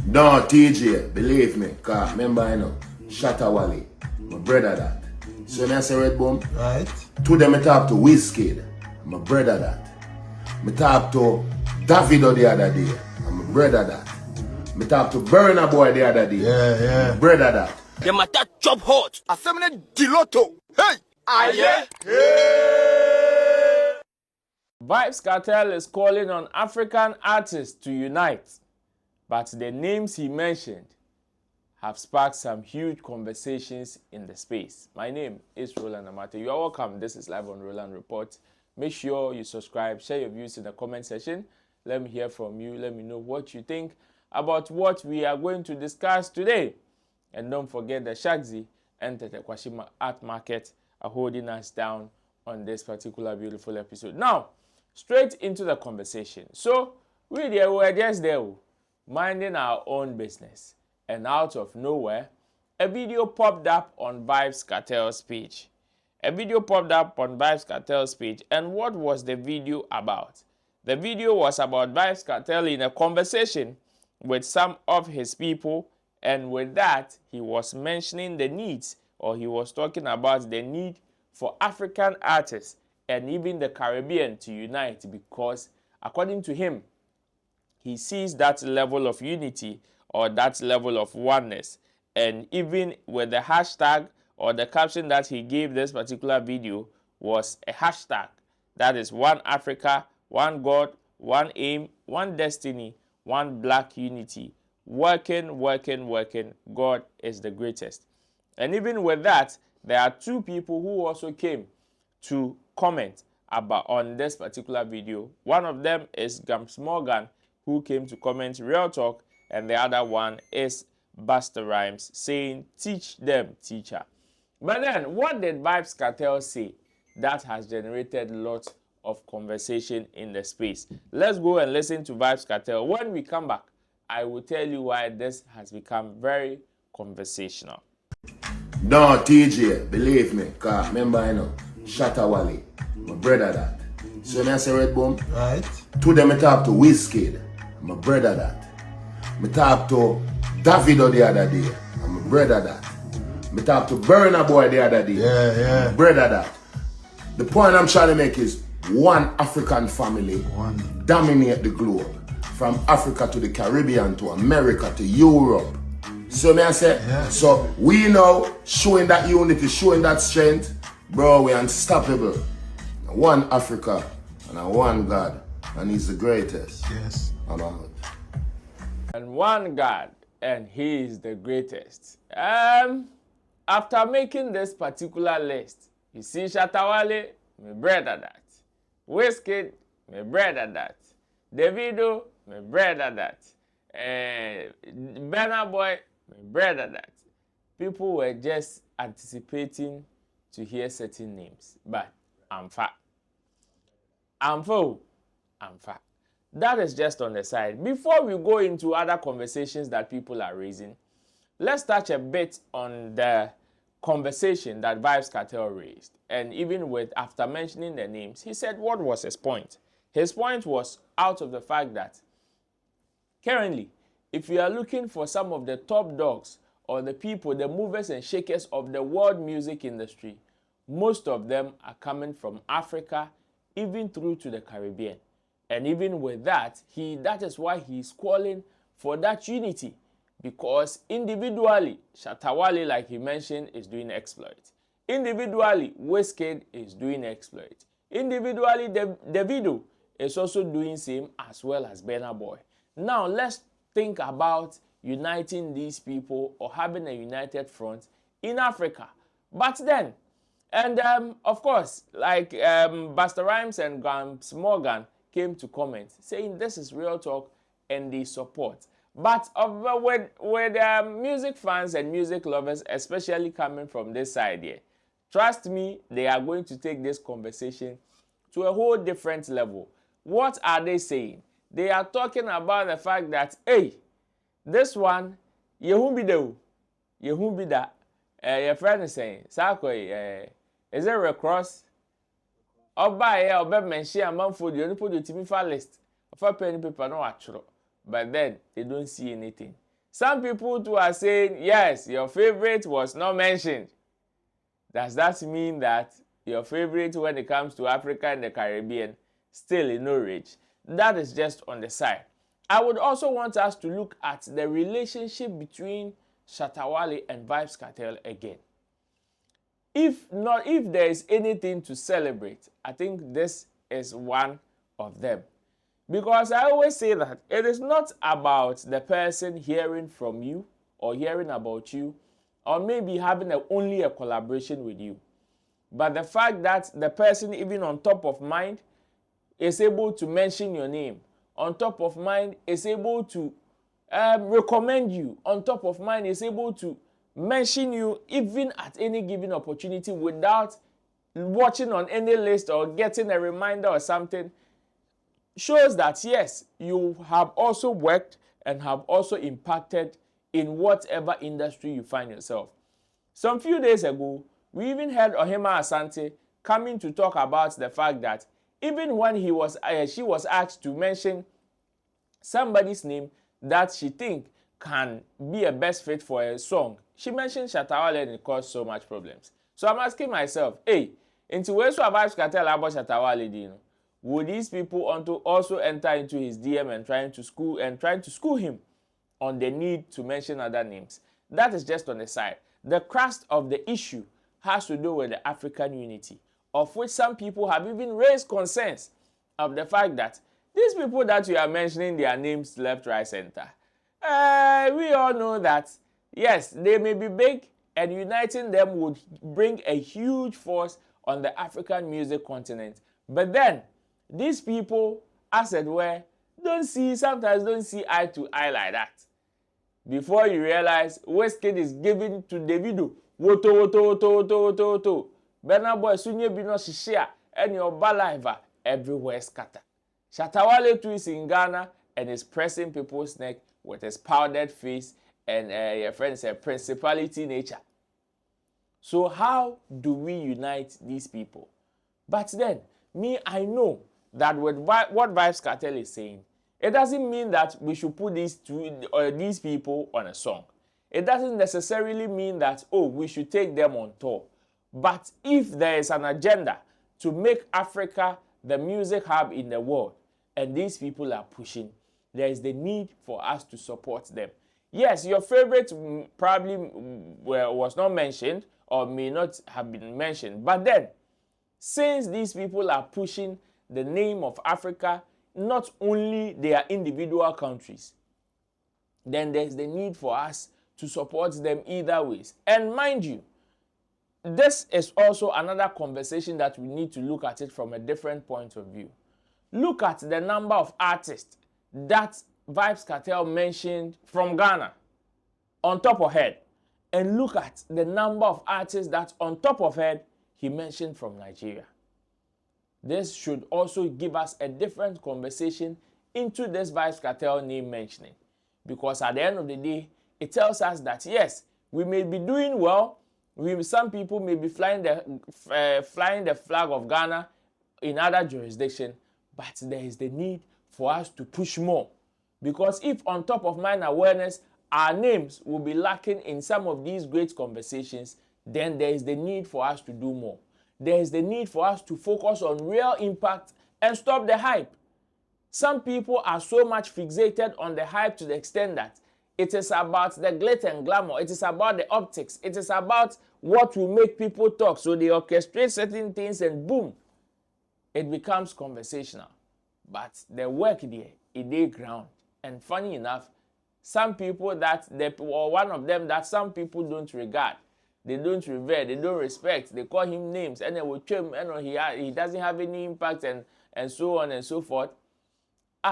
No, TJ, believe me, cause remember, Shatta Wale, my brother that. So when I say Red Boom, Right. to them I talk to Wizkid, my brother that. I talk to Davido the other day, my brother that. I talk to Burna boy the other day, Yeah. my brother that. The matter chop hot. I say me diloto. Hey. Aye. Vybz Kartel is calling on African artists to unite, but the names he mentioned have sparked some huge conversations in the space. My name is Roland Amate. You are welcome. This is Live on Roland Report. Make sure you subscribe, share your views in the comment section. Let me hear from you. Let me know what you think about what we are going to discuss today. And don't forget the Shagzi and the Kwashima Art Market are holding us down on this particular beautiful episode. Now, straight into the conversation. So, we were just there, minding our own business. And out of nowhere, a video popped up on Vybz Kartel's page. A video popped up on Vybz Kartel's page. And what was the video about? The video was about Vybz Kartel in a conversation with some of his people. And with that, he was mentioning the needs, or he was talking about the need for African artists and even the Caribbean to unite, because according to him, he sees that level of unity or that level of oneness. And even with the hashtag or the caption that he gave this particular video was a hashtag that is One Africa, One God, One Aim, One Destiny, One Black Unity. Working. God is the greatest. And even with that, there are two people who also came to comment about on this particular video. One of them is Gams Morgan, who came to comment real talk, and the other one is Buster Rhymes saying, teach them, teacher. But then, what did Vybz Kartel say that has generated lots of conversation in the space? Let's go and listen to Vybz Kartel. When we come back, I will tell you why this has become very conversational. No, TJ, believe me, cause remember, Shatta Wale, my brother that. So when I say Red Boom, Right. to them I talk to Wizkid, my brother that. I talk to Davido the other day, my brother that. I talk to Burna boy the other day, Yeah. my brother that. The point I'm trying to make is one African family dominate the globe. From Africa to the Caribbean to America to Europe. So may I say, so we now showing that unity, showing that strength, bro, we're unstoppable. One Africa and one God, and he's the greatest. Yes. I'm out. And one God, and he is the greatest. After making this particular list, you see Shatta Wale, my brother that. Wizkid, my brother that. Davido, my brother that. Burna boy, my brother that. People were just anticipating to hear certain names, but I'm fat. That is just on the side. Before we go into other conversations that people are raising, let's touch a bit on the conversation that Vybz Kartel raised. And even with, after mentioning the names, he said what was his point? His point was out of the fact that currently, if you are looking for some of the top dogs or the people, the movers and shakers of the world music industry, most of them are coming from Africa, even through to the Caribbean. And even with that, that is why he's calling for that unity. Because individually, Shatta Wale, like he mentioned, is doing exploit. Individually, Wizkid is doing exploit. Individually, Davido is also doing same, as well as Burna Boy. Now, let's think about uniting these people or having a united front in Africa. But then, and of course, like Buster Rhymes and Gams Morgan came to comment saying this is real talk and they support. But with music fans and music lovers, especially coming from this side here, trust me, they are going to take this conversation to a whole different level. What are they saying? They are talking about the fact that, hey, this one, you be that. Your friend is saying, Sako, is there a cross? Oba mention a man for the only put the Timmy list of a pen paper no actual. But then they don't see anything. Some people too are saying, yes, your favorite was not mentioned. Does that mean that your favorite when it comes to Africa and the Caribbean still in no reach? That is just on the side. I would also want us to look at the relationship between Shatta Wale and Vybz Kartel again. If there is anything to celebrate, I think this is one of them. Because I always say that it is not about the person hearing from you or hearing about you or maybe having only a collaboration with you. But the fact that the person even on top of mind is able to mention your name, on top of mind is able to recommend you, on top of mind is able to mention you even at any given opportunity without watching on any list or getting a reminder or something, shows that yes, you have also worked and have also impacted in whatever industry you find yourself. Some few days ago, we even heard Ohima Asante coming to talk about the fact that even when she was asked to mention somebody's name that she think can be a best fit for a song, she mentioned Shatta Wale and it caused so much problems. So I'm asking myself, hey, into ways to Vybz Kartel about Shatta Wale, you know, would these people also enter into his DM and trying to school him on the need to mention other names? That is just on the side. The crust of the issue has to do with the African unity, of which some people have even raised concerns of the fact that these people that you are mentioning their names left, right, center, we all know that, yes, they may be big and uniting them would bring a huge force on the African music continent. But then, these people, as it were, sometimes don't see eye to eye like that. Before you realize, Wizkid is giving to Davido, woto. Burna boy, sunye bino shishia, and your balaiva everywhere scatter. Shatta Wale too is in Ghana and is pressing people's neck with his powdered face and your friend said principality nature. So how do we unite these people? But then, I know that with what Vybz Kartel is saying, it doesn't mean that we should put these people on a song. It doesn't necessarily mean that, oh, we should take them on tour. But if there is an agenda to make Africa the music hub in the world, and these people are pushing, there is the need for us to support them. Yes, your favorite probably was not mentioned or may not have been mentioned. But then, since these people are pushing the name of Africa, not only their individual countries, then there's the need for us to support them either ways. And mind you, this is also another conversation that we need to look at it from a different point of view. Look at the number of artists that Vybz Kartel mentioned from Ghana on top of head, and look at the number of artists that on top of head he mentioned from Nigeria. This should also give us a different conversation into this Vybz Kartel name mentioning, because at the end of the day, it tells us that yes, we may be doing well. Some people may be flying the flag of Ghana in other jurisdictions, but there is the need for us to push more. Because if on top of mind awareness, our names will be lacking in some of these great conversations, then there is the need for us to do more. There is the need for us to focus on real impact and stop the hype. Some people are so much fixated on the hype to the extent that it is about the glitter and glamour. It is about the optics. It is about what will make people talk. So they orchestrate certain things and boom, it becomes conversational. But the work there, it is ground. And funny enough, some people or one of them that some people don't regard, they don't revere, they don't respect, they call him names, and they will trim, he doesn't have any impact and so on and so forth.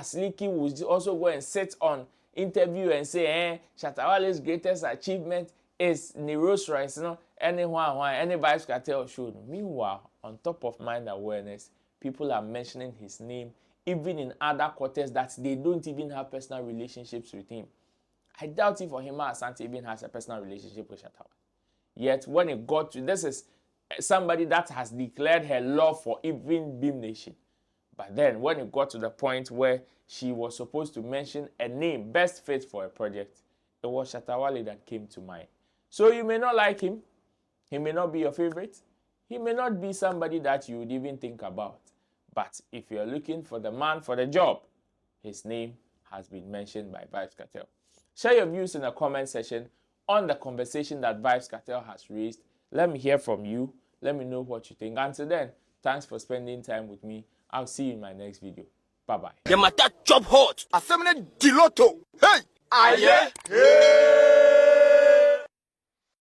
Slicky would also go and sit on interview and say, Shatta Wale's greatest achievement is Rolls Royce, any Vybz Kartel show. Meanwhile, on top of mind awareness, people are mentioning his name, even in other quarters that they don't even have personal relationships with him. I doubt if Ohima Asante even has a personal relationship with Shatta Wale. Yet when it got to, this is somebody that has declared her love for even Beam Nation. But then when it got to the point where she was supposed to mention a name best fit for a project, it was Shatta Wale that came to mind. So you may not like him. He may not be your favorite. He may not be somebody that you would even think about. But if you're looking for the man for the job, his name has been mentioned by Vybz Kartel. Share your views in the comment section on the conversation that Vybz Kartel has raised. Let me hear from you. Let me know what you think. Until then, thanks for spending time with me. I'll see you in my next video. Bye-bye. The matter chop hot. Assembly Diloto. Hey! Aye! Hey!